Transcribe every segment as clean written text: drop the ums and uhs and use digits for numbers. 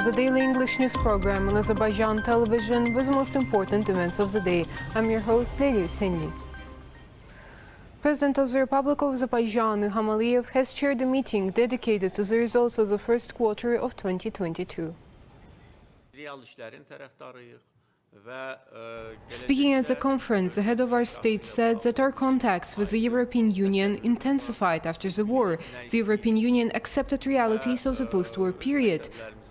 is a daily English news program on Azerbaycan Television with the most important events of the day. I'm your host, Leyla Hüseyinli. President of the Republic of Azerbaijan, İlham, has chaired a meeting dedicated to the results of the first quarter of 2022. Speaking at the conference, the head of our state said that our contacts with the European Union intensified after the war. The European Union accepted realities of the post-war period.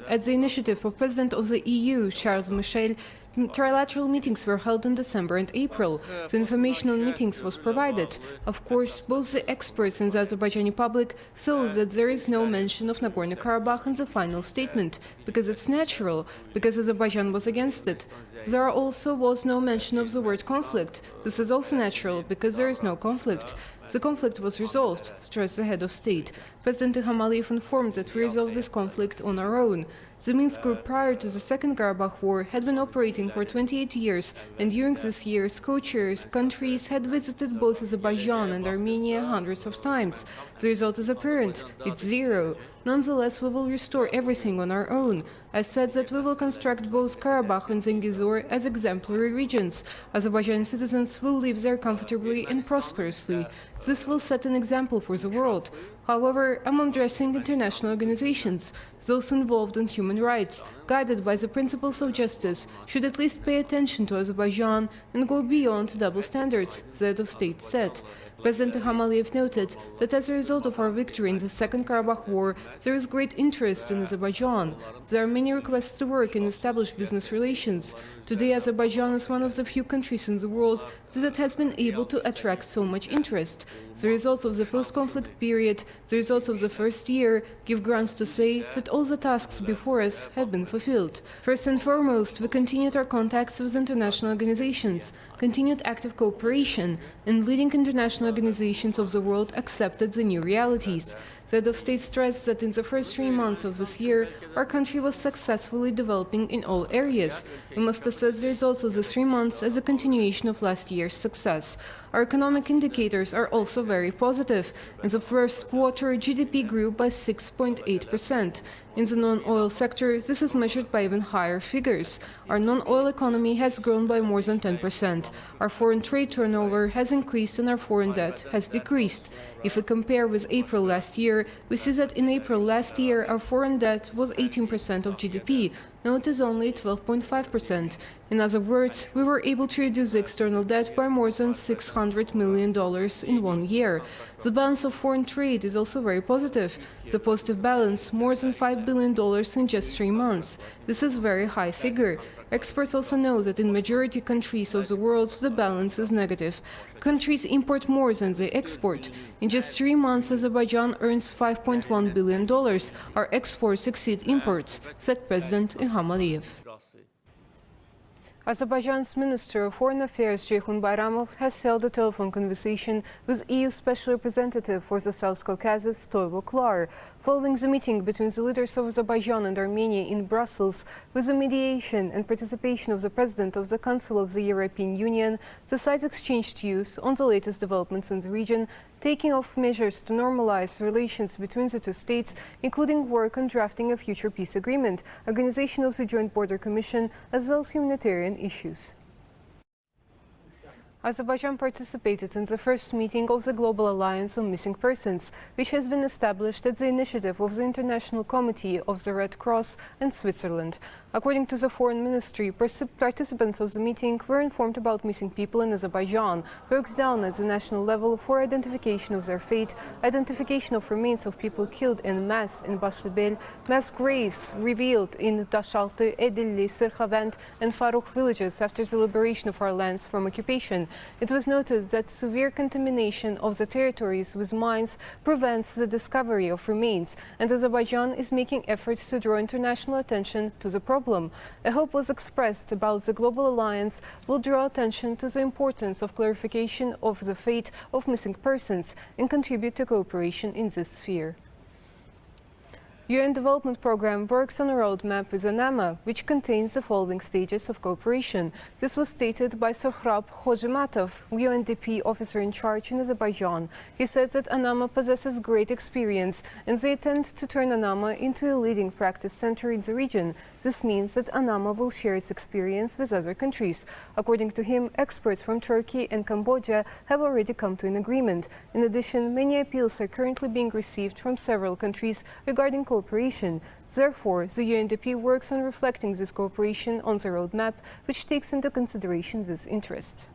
At the initiative of President of the EU, Charles Michel, trilateral meetings were held in December and April. The information on meetings was provided. Of course, both the experts and the Azerbaijani public saw that there is no mention of Nagorno-Karabakh in the final statement, because it's natural, because Azerbaijan was against it. There also was no mention of the word conflict. This is also natural, because there is no conflict. The conflict was resolved, stressed the head of state. President İlham informed that we resolved this conflict on our own. The Minsk Group prior to the Second Karabakh War had been operating for 28 years, and during these years, co-chairs countries had visited both Azerbaijan and Armenia hundreds of times. The result is apparent. It's zero. Nonetheless, we will restore everything on our own. I said that we will construct both Karabakh and Zengezur as exemplary regions. Azerbaijani citizens will live there comfortably and prosperously. This will set an example for the world. However, I'm addressing international organizations. Those involved in human rights, guided by the principles of justice, should at least pay attention to Azerbaijan and go beyond double standards, the head of state said. President İlham noted that as a result of our victory in the Second Karabakh War, there is great interest in Azerbaijan. There are many requests to work and establish business relations. Today, Azerbaijan is one of the few countries in the world that has been able to attract so much interest. The results of the post-conflict period, the results of the first year, give grounds to say that all the tasks before us have been fulfilled. First and foremost, we continued our contacts with international organizations, continued active cooperation, and leading international organizations of the world accepted the new realities. The head of state stressed that in the first 3 months of this year, our country was successfully developing in all areas. We must assess the results of the 3 months as a continuation of last year's success. Our economic indicators are also very positive. In the first quarter, GDP grew by 6.8%. In the non-oil sector, this is measured by even higher figures. Our non-oil economy has grown by more than 10%. Our foreign trade turnover has increased and our foreign debt has decreased. If we compare with April last year, we see that in April last year, our foreign debt was 18% of GDP. Now it is only 12.5%. In other words, we were able to reduce the external debt by more than $600 million in 1 year. The balance of foreign trade is also very positive. The positive balance, more than $5 billion in just 3 months. This is a very high figure. Experts also know that in majority countries of the world, the balance is negative. Countries import more than they export. In just 3 months, Azerbaijan earns $5.1 billion. Our exports exceed imports, said President İlham. Azerbaijan's Minister of Foreign Affairs, Ceyhun Bayramov, has held a telephone conversation with EU Special Representative for the South Caucasus, Toyvo Klar. Following the meeting between the leaders of Azerbaijan and Armenia in Brussels, with the mediation and participation of the President of the Council of the European Union, the sides exchanged views on the latest developments in the region, taking off measures to normalize relations between the two states, including work on drafting a future peace agreement, organization of the Joint Border Commission, as well as humanitarian issues. Azerbaijan participated in the first meeting of the Global Alliance on Missing Persons, which has been established at the initiative of the International Committee of the Red Cross and Switzerland. According to the Foreign Ministry, participants of the meeting were informed about missing people in Azerbaijan, works done at the national level for identification of their fate, identification of remains of people killed en masse in Bashlibel, mass graves revealed in Dashaltı, Edilli, Sırhavent and Farukh villages after the liberation of our lands from occupation. It was noted that severe contamination of the territories with mines prevents the discovery of remains, and Azerbaijan is making efforts to draw international attention to the problem. A hope was expressed about the Global Alliance will draw attention to the importance of clarification of the fate of missing persons and contribute to cooperation in this sphere. UN Development Programme works on a roadmap with ANAMA, which contains the following stages of cooperation. This was stated by Sohrab Hojimatov, UNDP officer in charge in Azerbaijan. He says that ANAMA possesses great experience and they intend to turn ANAMA into a leading practice center in the region. This means that ANAMA will share its experience with other countries. According to him, experts from Turkey and Cambodia have already come to an agreement. In addition, many appeals are currently being received from several countries regarding cooperation. Therefore, the UNDP works on reflecting this cooperation on the roadmap, which takes into consideration these interests.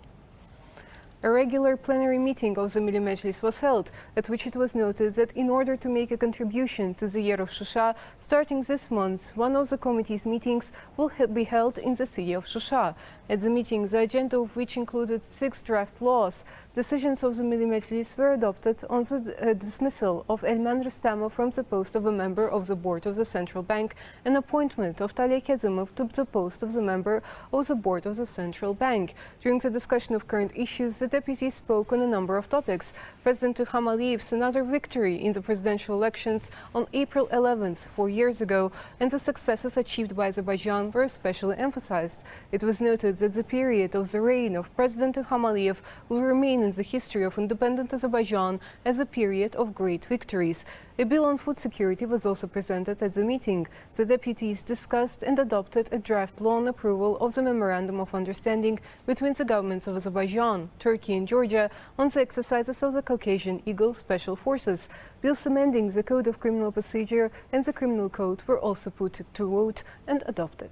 A regular plenary meeting of the Milli Meclis was held, at which it was noted that in order to make a contribution to the year of Shusha, starting this month, one of the committee's meetings will be held in the city of Shusha. At the meeting, the agenda of which included 6 draft laws, decisions of the Milli Meclis were adopted on the dismissal of Elman Rustamov from the post of a member of the board of the central bank and appointment of Talia Kazimov to the post of the member of the board of the central bank. During the discussion of current issues, the deputy spoke on a number of topics. President Ilham Aliyev's another victory in the presidential elections on April 11th, 4 years ago, and the successes achieved by Azerbaijan were especially emphasized. It was noted that the period of the reign of President Ilham Aliyev will remain in the history of independent Azerbaijan as a period of great victories. A bill on food security was also presented at the meeting. The deputies discussed and adopted a draft law on approval of the Memorandum of Understanding between the governments of Azerbaijan, Turkey and Georgia on the exercises of the Caucasian Eagle Special Forces. Bills amending the Code of Criminal Procedure and the Criminal Code were also put to vote and adopted.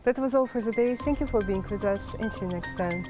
That was all for today. Thank you for being with us and see you next time.